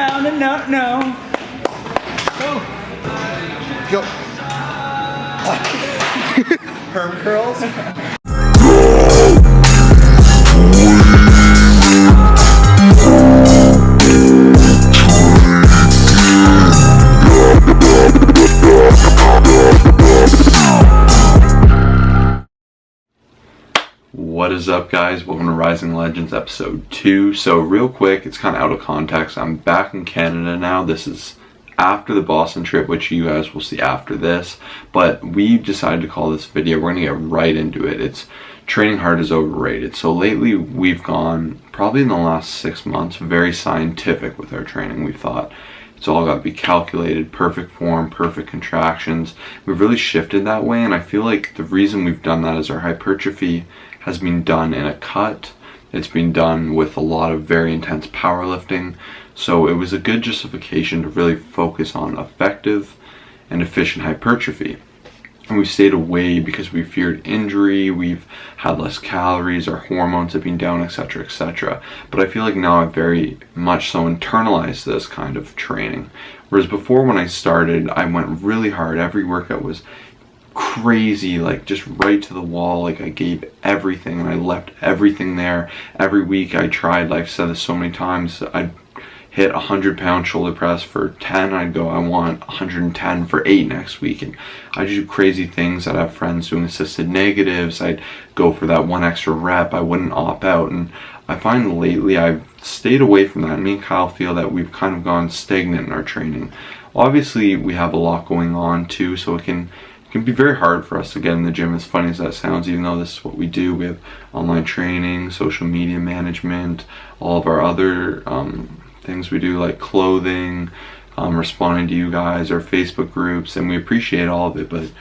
no, no, no, no. Go. Perm curls. What is up, guys? Welcome to Rising Legends episode 2. So real quick, it's kind of out of context. I'm back in Canada now. This is after the Boston trip, which you guys will see after this. But we decided to call this video, we're going to get right into it. It's training hard is overrated. So lately we've gone, probably in the last 6 months, very scientific with our training. We thought it's all got to be calculated, perfect form, perfect contractions. We've really shifted that way, and I feel like the reason we've done that is our hypertrophy has been done in a cut. It's been done with a lot of very intense powerlifting. So it was a good justification to really focus on effective and efficient hypertrophy. And we stayed away because we feared injury, we've had less calories, our hormones have been down, etc., etc. But I feel like now I've very much so internalized this kind of training. Whereas before, when I started, I went really hard. Every workout was crazy, like just right to the wall. Like I gave everything and I left everything there. Every week I tried, like I've said this so many times, I'd hit 100-pound shoulder press for 10, I'd go, I want 110 for 8 next week. And I do crazy things. I'd have friends doing assisted negatives. I'd go for that one extra rep. I wouldn't opt out. And I find lately I've stayed away from that. Me and Kyle feel that we've kind of gone stagnant in our training. Obviously we have a lot going on too, so it can be very hard for us to get in the gym, as funny as that sounds, even though this is what we do. We have online training, social media management, all of our other things we do, like clothing, responding to you guys, our Facebook groups, and we appreciate all of it. But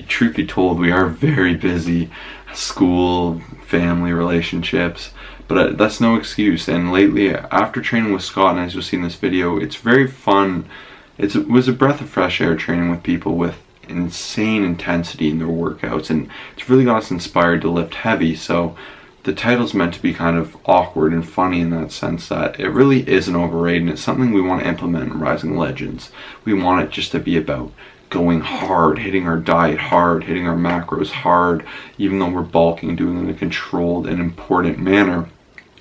truth be told, we are very busy. School, family, relationships, but that's no excuse. And lately, after training with Scott, and as you'll see in this video, it's very fun. It was a breath of fresh air training with people with insane intensity in their workouts, and it's really got us inspired to lift heavy. So the title's meant to be kind of awkward and funny in that sense, that it really isn't overrated, and it's something we want to implement in Rising Legends. We want it just to be about going hard, hitting our diet hard, hitting our macros hard, even though we're bulking, doing it in a controlled and important manner,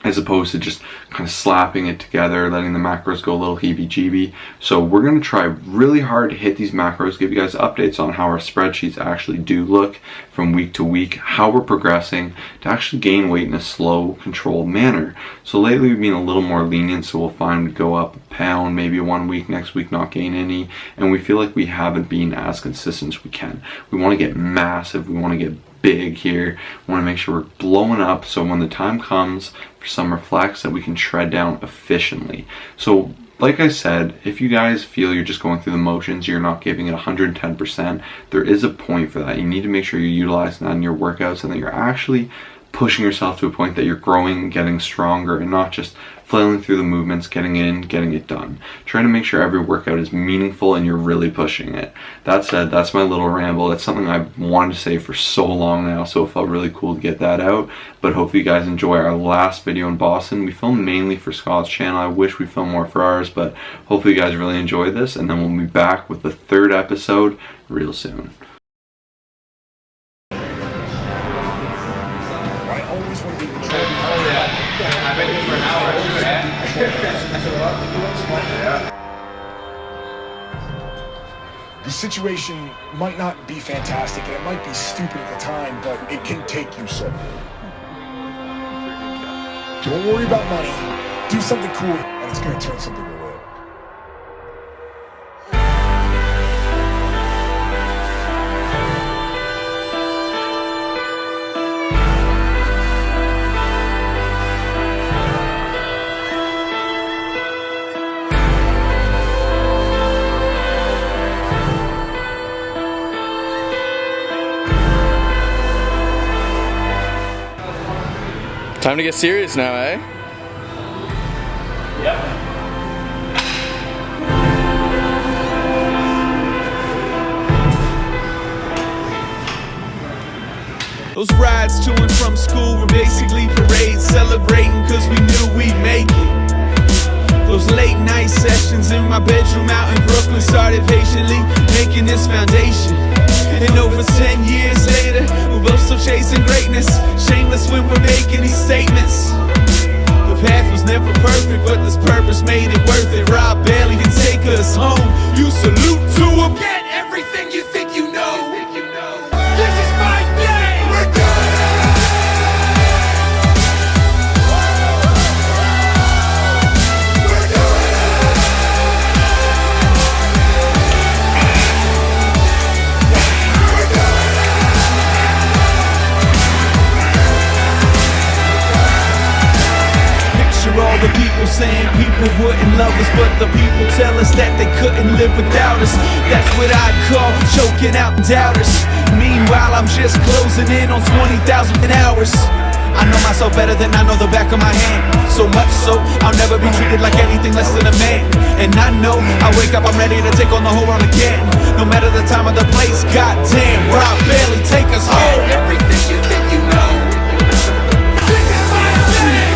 as opposed to just kind of slapping it together, letting the macros go a little heebie-jeebie. So we're going to try really hard to hit these macros, give you guys updates on how our spreadsheets actually do look from week to week, how we're progressing to actually gain weight in a slow, controlled manner. So lately we've been a little more lenient, so we'll find we go up a pound, maybe 1 week, next week not gain any, and we feel like we haven't been as consistent as we can. We want to get massive, we want to get big here. We want to make sure we're blowing up, so when the time comes for summer flex, that we can shred down efficiently. So like I said, if you guys feel you're just going through the motions, you're not giving it 110%, there is a point for that. You need to make sure you're utilizing that in your workouts and that you're actually pushing yourself to a point that you're growing, getting stronger, and not just flailing through the movements, getting in, getting it done. Trying to make sure every workout is meaningful and you're really pushing it. That said, that's my little ramble. That's something I've wanted to say for so long now, so it felt really cool to get that out. But hopefully you guys enjoy our last video in Boston. We filmed mainly for Scott's channel. I wish we filmed more for ours, but hopefully you guys really enjoy this, and then we'll be back with the 3rd episode real soon. The situation might not be fantastic and it might be stupid at the time, but it can take you somewhere. Don't worry about money, do something cool, and it's going to turn something around. Time to get serious now, eh? Yep. Those rides to and from school were basically parades, celebrating cause we knew we'd make it. Those late night sessions in my bedroom out in Brooklyn started patiently making this foundation. And over 10 years later, we're both still chasing greatness. Shameless when we're making these statements. The path was never perfect, but this purpose made it worth it. Rob Bailey can take us home. You salute to him. Get everything you think you know. This is my day. We're good. All the people saying people wouldn't love us, but the people tell us that they couldn't live without us. That's what I call choking out doubters. Meanwhile, I'm just closing in on 20,000 hours. I know myself better than I know the back of my hand. So much so, I'll never be treated like anything less than a man. And I know, I wake up, I'm ready to take on the whole world again. No matter the time or the place, goddamn, Rob Bailey, take us home. Everything you think you know. This is my day.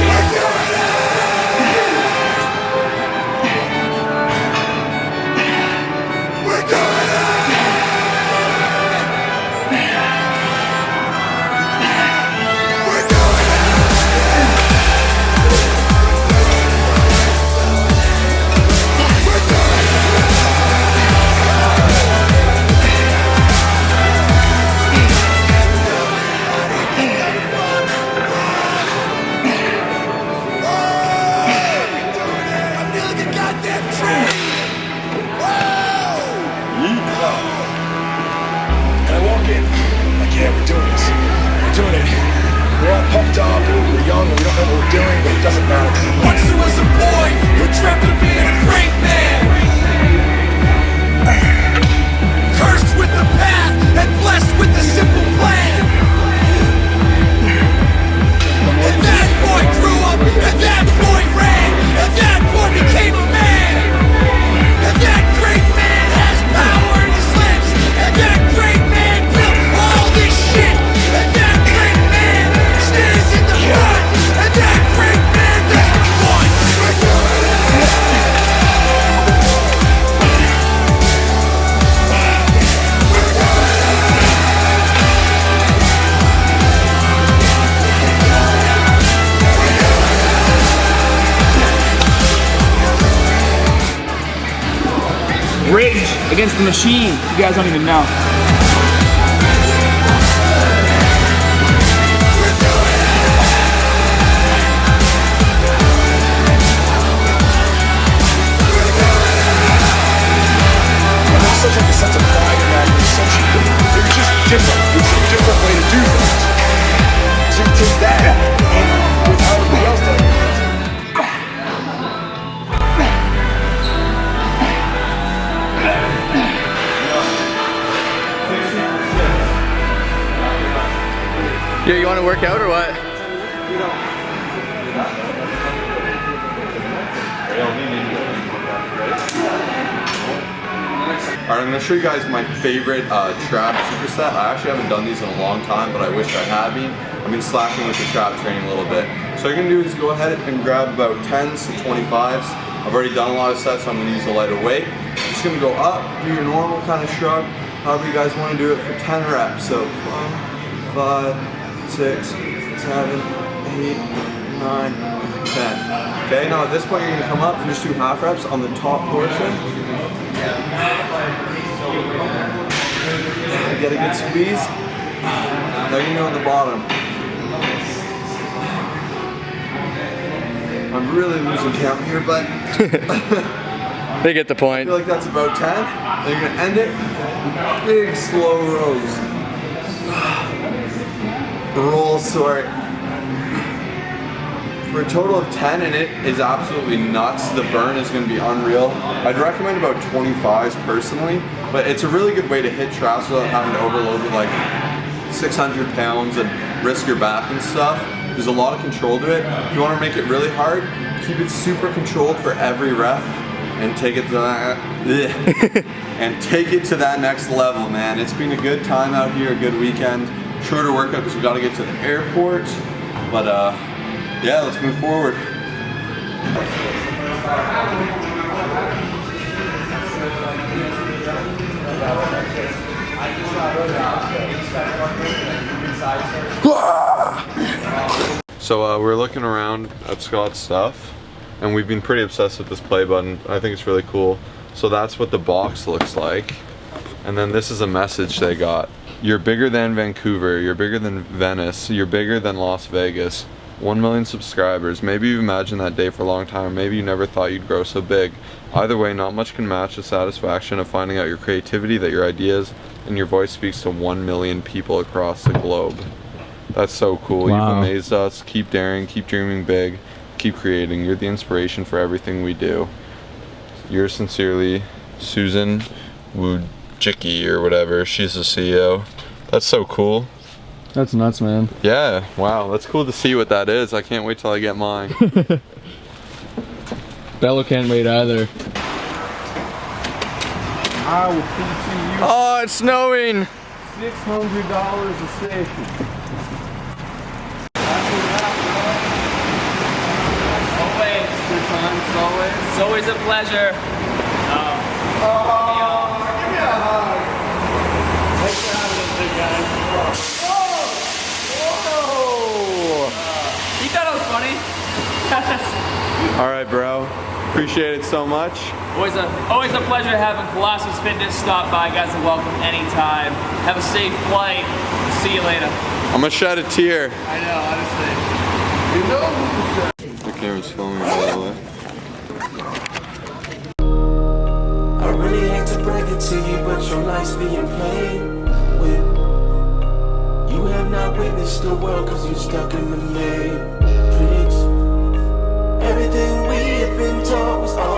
Pumped up, we're young, we don't know what we're doing, but it doesn't matter. Once there was a boy who dreamt of being a great man, cursed with the path and blessed with the simple plan. And that boy grew up, and that boy ran, and that boy became a man. And that great man has power in his lips, and that great man built all this shit. And that great man stands in the front, and that great man that's the one. Rage against the machine. You guys don't even know. There's such like a sense of pride in that. It's just different. It's a different way to do things. So you take that and with how everybody else does it. Yeah, you want to work out or what? Alright, I'm going to show you guys my favorite trap superset. I actually haven't done these in a long time, but I wish I had been. I've been slacking with the trap training a little bit. So what you're going to do is go ahead and grab about 10s to 25s. I've already done a lot of sets, so I'm going to use a lighter weight. Just going to go up, do your normal kind of shrug, however you guys want to do it for 10 reps. So 1, 5, 6, 7, 8, 9, 10. Okay, now at this point you're going to come up and just do half reps on the top portion. Get a good squeeze. Now you go on the bottom. I'm really losing count here, but They get the I point. feel like that's about 10. Then you're gonna end it. Big slow rows. Roll, sorry. For a total of 10, and it is absolutely nuts. The burn is going to be unreal. I'd recommend about 25s personally, but it's a really good way to hit traps without having to overload with like 600 pounds and risk your back and stuff. There's a lot of control to it. If you want to make it really hard, keep it super controlled for every rep and take it to that, and take it to that next level, man. It's been a good time out here, a good weekend. Shorter workout because we got to get to the airport, but yeah, let's move forward. So we're looking around at Scott's stuff, and we've been pretty obsessed with this play button. I think it's really cool. So that's what the box looks like. And then this is a message they got. You're bigger than Vancouver, you're bigger than Venice, you're bigger than Las Vegas. 1 million subscribers. Maybe you imagined that day for a long time, maybe you never thought you'd grow so big. Either way, not much can match the satisfaction of finding out your creativity, that your ideas and your voice speaks to 1 million people across the globe. That's so cool. Wow. You've amazed us. Keep daring, keep dreaming big, keep creating. You're the inspiration for everything we do. Yours sincerely, Susan Wojcicki or whatever. She's the CEO. That's so cool. That's nuts, man. Yeah, wow, that's cool to see what that is. I can't wait till I get mine. Bello can't wait either. I will PC you Oh, it's snowing. $600 a session. Always. Good times, always. It's always a pleasure. Give me a hug. Thanks for having us, big guys. You thought it was funny? All right, bro. Appreciate it so much. Always a pleasure having Colossus Fitness stop by. Guys are welcome anytime. Have a safe flight. See you later. I'm gonna shed a tear. I know, honestly. You know. The camera's filming, by the way. I really hate to break it to you, but your life's being played with. You have not witnessed the world cause you stuck in the matrix. Everything we have been taught was all